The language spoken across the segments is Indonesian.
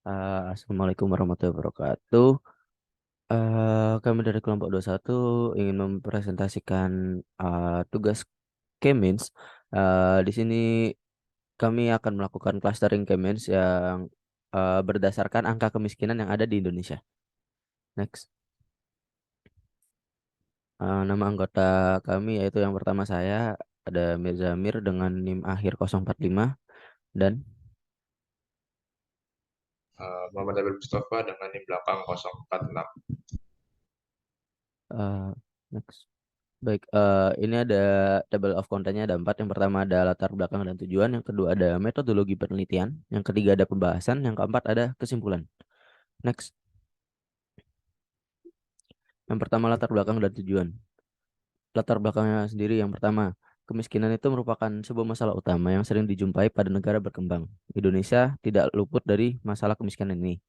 Assalamualaikum warahmatullahi wabarakatuh. Kami dari kelompok 21 ingin mempresentasikan tugas Kemins. Di sini kami akan melakukan clustering Kemins yang berdasarkan angka kemiskinan yang ada di Indonesia. Next. Nama anggota kami yaitu yang pertama saya ada Mirzamir dengan NIM akhir 045 dan Muhammad Nabil Mustafa dengan NIM belakang 046. eh, next. Baik, ini ada table of content-nya ada empat. Yang pertama ada latar belakang dan tujuan. Yang kedua ada metodologi penelitian. Yang ketiga ada pembahasan. Yang keempat ada kesimpulan. Next. Yang pertama latar belakang dan tujuan. Latar belakangnya sendiri yang pertama, kemiskinan itu merupakan sebuah masalah utama yang sering dijumpai pada negara berkembang. Indonesia tidak luput dari masalah kemiskinan ini.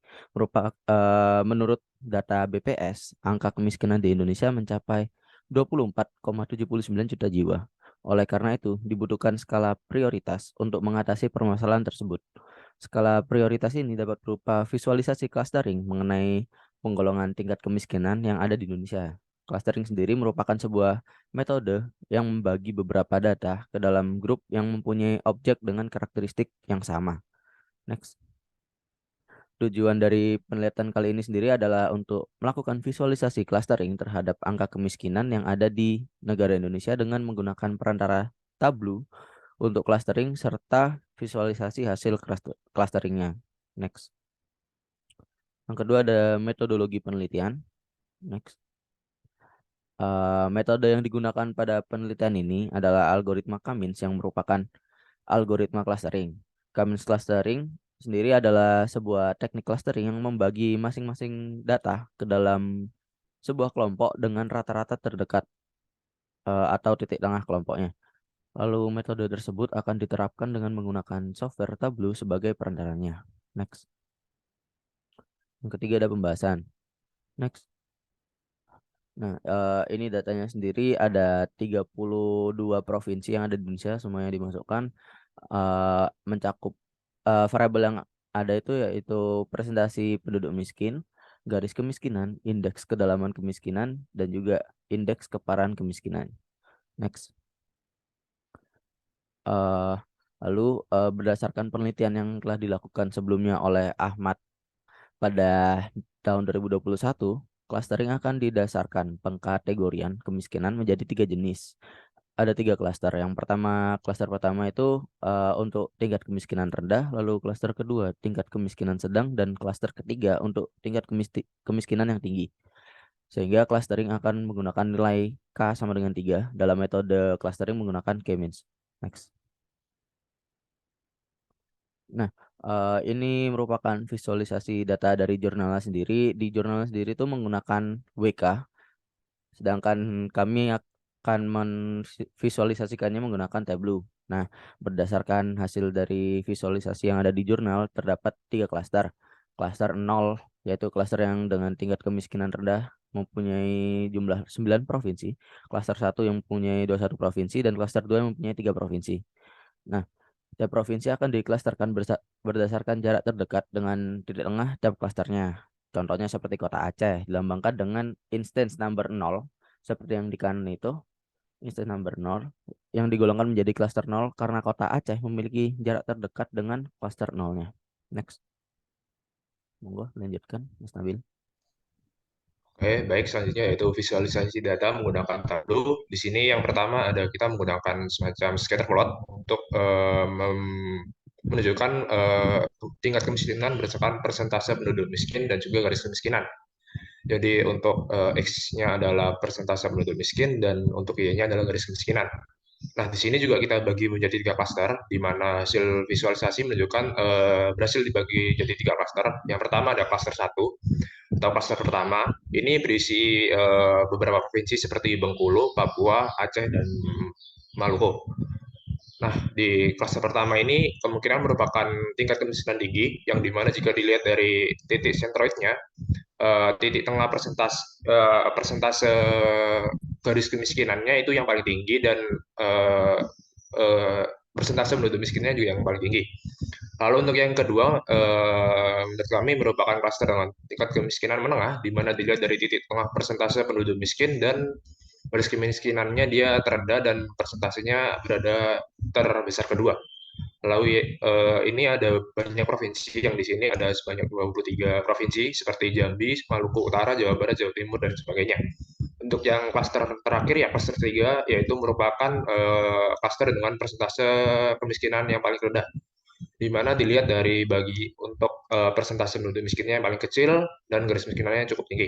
Menurut data BPS, angka kemiskinan di Indonesia mencapai 24,79 juta jiwa. Oleh karena itu, dibutuhkan skala prioritas untuk mengatasi permasalahan tersebut. Skala prioritas ini dapat berupa visualisasi clustering mengenai penggolongan tingkat kemiskinan yang ada di Indonesia. Clustering sendiri merupakan sebuah metode yang membagi beberapa data ke dalam grup yang mempunyai objek dengan karakteristik yang sama. Next. Tujuan dari penelitian kali ini sendiri adalah untuk melakukan visualisasi clustering terhadap angka kemiskinan yang ada di negara Indonesia dengan menggunakan perantara Tableau untuk clustering serta visualisasi hasil clusteringnya. Next. Yang kedua ada metodologi penelitian. Next. Metode yang digunakan pada penelitian ini adalah algoritma Cummins yang merupakan algoritma clustering. Cummins clustering sendiri adalah sebuah teknik clustering yang membagi masing-masing data ke dalam sebuah kelompok dengan rata-rata terdekat atau titik tengah kelompoknya. Lalu metode tersebut akan diterapkan dengan menggunakan software Tableau sebagai perantaranya. Next. Yang ketiga ada pembahasan. Next. Nah, ini datanya sendiri ada 32 provinsi yang ada di Indonesia, semuanya dimasukkan, mencakup variabel yang ada itu yaitu presentasi penduduk miskin, garis kemiskinan, indeks kedalaman kemiskinan, dan juga indeks keparahan kemiskinan. Next. Eh, Lalu berdasarkan penelitian yang telah dilakukan sebelumnya oleh Ahmad pada tahun 2021, clustering akan didasarkan pengkategorian kemiskinan menjadi tiga jenis. Ada tiga klaster. Yang pertama, klaster pertama itu untuk tingkat kemiskinan rendah, lalu klaster kedua tingkat kemiskinan sedang, dan klaster ketiga untuk tingkat kemiskinan yang tinggi. Sehingga clustering akan menggunakan nilai K sama dengan 3 dalam metode clustering menggunakan K-means. Next. Nah, ini merupakan visualisasi data dari jurnalnya sendiri. Di jurnalnya sendiri itu menggunakan WK, sedangkan kami akan memvisualisasikannya menggunakan Tableau. Nah, berdasarkan hasil dari visualisasi yang ada di jurnal, terdapat tiga klaster. Klaster 0, yaitu klaster yang dengan tingkat kemiskinan rendah, mempunyai jumlah 9 provinsi. Klaster 1 yang mempunyai 21 provinsi, dan klaster 2 yang mempunyai 3 provinsi. Nah, tiap provinsi akan diklasterkan berdasarkan jarak terdekat dengan titik tengah tiap klasternya. Contohnya seperti kota Aceh, dilambangkan dengan instance number 0, seperti yang di kanan itu, instance number 0, yang digolongkan menjadi klaster 0 karena kota Aceh memiliki jarak terdekat dengan klaster 0-nya. Next. Monggo, lanjutkan, Mas Nabil. Oke, baik selanjutnya yaitu visualisasi data menggunakan Tableau. Di sini yang pertama ada kita menggunakan semacam scatter plot untuk menunjukkan tingkat kemiskinan berdasarkan persentase penduduk miskin dan juga garis kemiskinan. Jadi untuk X-nya adalah persentase penduduk miskin dan untuk Y-nya adalah garis kemiskinan. Nah, di sini juga kita bagi menjadi tiga klaster, di mana hasil visualisasi menunjukkan berhasil dibagi jadi tiga klaster. Yang pertama ada klaster satu atau klaster pertama. Ini berisi beberapa provinsi seperti Bengkulu, Papua, Aceh, dan Maluku. Nah, di klaster pertama ini kemungkinan merupakan tingkat kemiskinan tinggi, yang dimana jika dilihat dari titik sentroidnya, titik tengah persentase garis kemiskinannya itu yang paling tinggi dan uh, uh, persentase penduduk miskinnya juga yang paling tinggi. Lalu untuk yang kedua, menurut kami merupakan klaster dengan tingkat kemiskinan menengah, di mana dilihat dari titik tengah persentase penduduk miskin dan garis kemiskinannya dia terendah dan persentasenya berada terbesar kedua. Lalu ini ada banyak provinsi yang di sini ada sebanyak 23 provinsi seperti Jambi, Maluku Utara, Jawa Barat, Jawa Timur, dan sebagainya. Untuk yang klaster terakhir ya klaster 3 yaitu merupakan klaster dengan persentase kemiskinan yang paling rendah di mana dilihat dari bagi untuk persentase penduduk miskinnya yang paling kecil dan garis miskinannya yang cukup tinggi.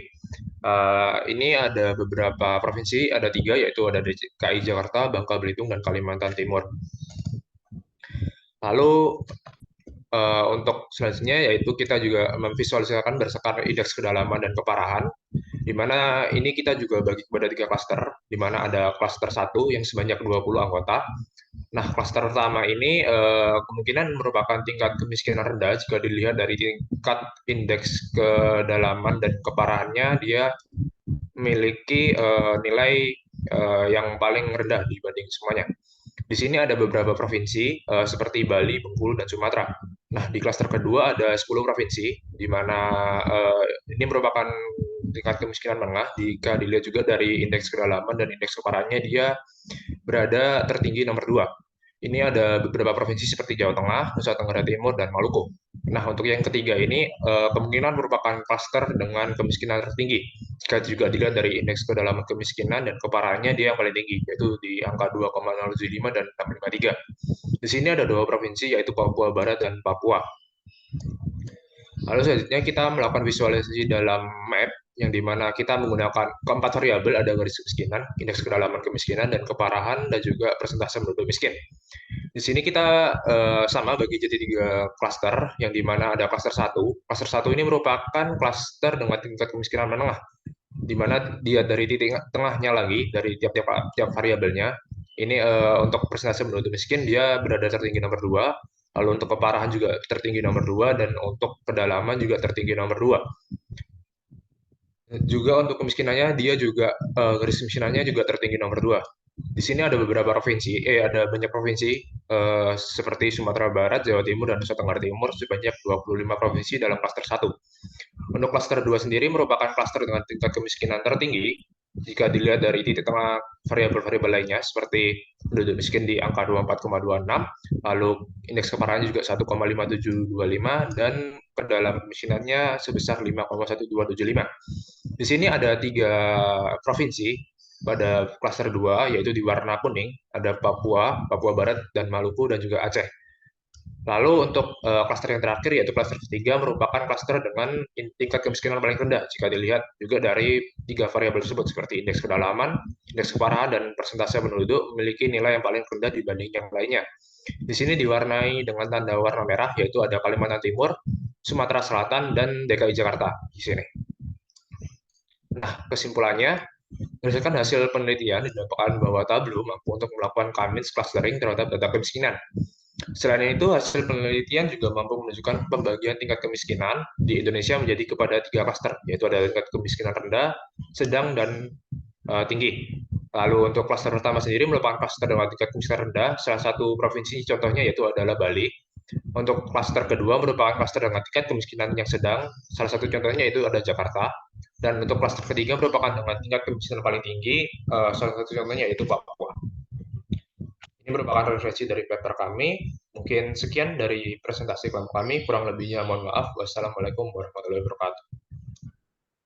Ini ada beberapa provinsi, ada tiga, yaitu ada DKI Jakarta, Bangka Belitung, dan Kalimantan Timur. Lalu untuk selanjutnya yaitu kita juga memvisualisasikan berdasarkan indeks kedalaman dan keparahan, di mana ini kita juga bagi kepada tiga klaster, di mana ada klaster satu yang sebanyak 20 anggota. Nah, klaster pertama ini kemungkinan merupakan tingkat kemiskinan rendah jika dilihat dari tingkat indeks kedalaman dan keparahannya, dia memiliki nilai yang paling rendah dibanding semuanya. Di sini ada beberapa provinsi seperti Bali, Bengkulu, dan Sumatera. Nah, di klaster kedua ada 10 provinsi, di mana ini merupakan tingkat kemiskinan menengah. Jika dilihat juga dari indeks kedalaman dan indeks keparahannya, dia berada tertinggi nomor 2. Ini ada beberapa provinsi seperti Jawa Tengah, Nusa Tenggara Timur, dan Maluku. Nah, untuk yang ketiga ini kemungkinan merupakan klaster dengan kemiskinan tertinggi. Jika juga dilihat dari indeks kedalaman kemiskinan dan keparahannya dia yang paling tinggi, yaitu di angka 2,075 dan 6,53. Di sini ada dua provinsi, yaitu Papua Barat dan Papua. Lalu selanjutnya kita melakukan visualisasi dalam map yang dimana kita menggunakan keempat variabel, ada garis kemiskinan, indeks kedalaman kemiskinan, dan keparahan, dan juga persentase penduduk miskin. Di sini kita sama bagi jadi tiga klaster, yang dimana ada klaster satu. Klaster satu ini merupakan klaster dengan tingkat kemiskinan menengah, di mana dia dari titik tengahnya lagi, dari tiap variabelnya. Ini untuk persentase penduduk miskin, dia berada tertinggi nomor 2. Lalu untuk keparahan juga tertinggi nomor 2, dan untuk kedalaman juga tertinggi nomor 2. Juga untuk kemiskinannya, dia juga garis kemiskinannya juga tertinggi nomor 2. Di sini ada beberapa provinsi, ada banyak provinsi seperti Sumatera Barat, Jawa Timur, dan Nusa Tenggara Timur, sebanyak 25 provinsi dalam klaster 1. Untuk klaster 2 sendiri merupakan klaster dengan tingkat kemiskinan tertinggi jika dilihat dari titik tengah variabel-variabel lainnya seperti penduduk miskin di angka 24,26, lalu indeks keparahannya juga 1,5725, dan kedalaman kemiskinannya sebesar 5,1275. Di sini ada tiga provinsi pada klaster 2, yaitu di warna kuning, ada Papua, Papua Barat, dan Maluku, dan juga Aceh. Lalu untuk klaster yang terakhir, yaitu klaster ketiga, merupakan klaster dengan tingkat kemiskinan paling rendah jika dilihat juga dari tiga variabel tersebut seperti indeks kedalaman, indeks keparahan, dan persentase penduduk memiliki nilai yang paling rendah dibanding yang lainnya. Di sini diwarnai dengan tanda warna merah, yaitu ada Kalimantan Timur, Sumatera Selatan, dan DKI Jakarta di sini. Nah, kesimpulannya, berdasarkan hasil penelitian didapatkan bahwa Tableau mampu untuk melakukan K-means clustering terhadap data kemiskinan. Selain itu, hasil penelitian juga mampu menunjukkan pembagian tingkat kemiskinan di Indonesia menjadi kepada tiga klaster, yaitu ada tingkat kemiskinan rendah, sedang, dan tinggi. Lalu untuk klaster pertama sendiri merupakan klaster dengan tingkat kemiskinan rendah. Salah satu provinsi contohnya yaitu adalah Bali. Untuk klaster kedua merupakan klaster dengan tingkat kemiskinan yang sedang. Salah satu contohnya itu ada Jakarta. Dan untuk klaster ketiga merupakan dengan tingkat kemiskinan paling tinggi. Salah satu contohnya yaitu Papua. Ini merupakan referensi dari paper kami. Mungkin sekian dari presentasi kelompok kami. Kurang lebihnya mohon maaf. Wassalamualaikum warahmatullahi wabarakatuh.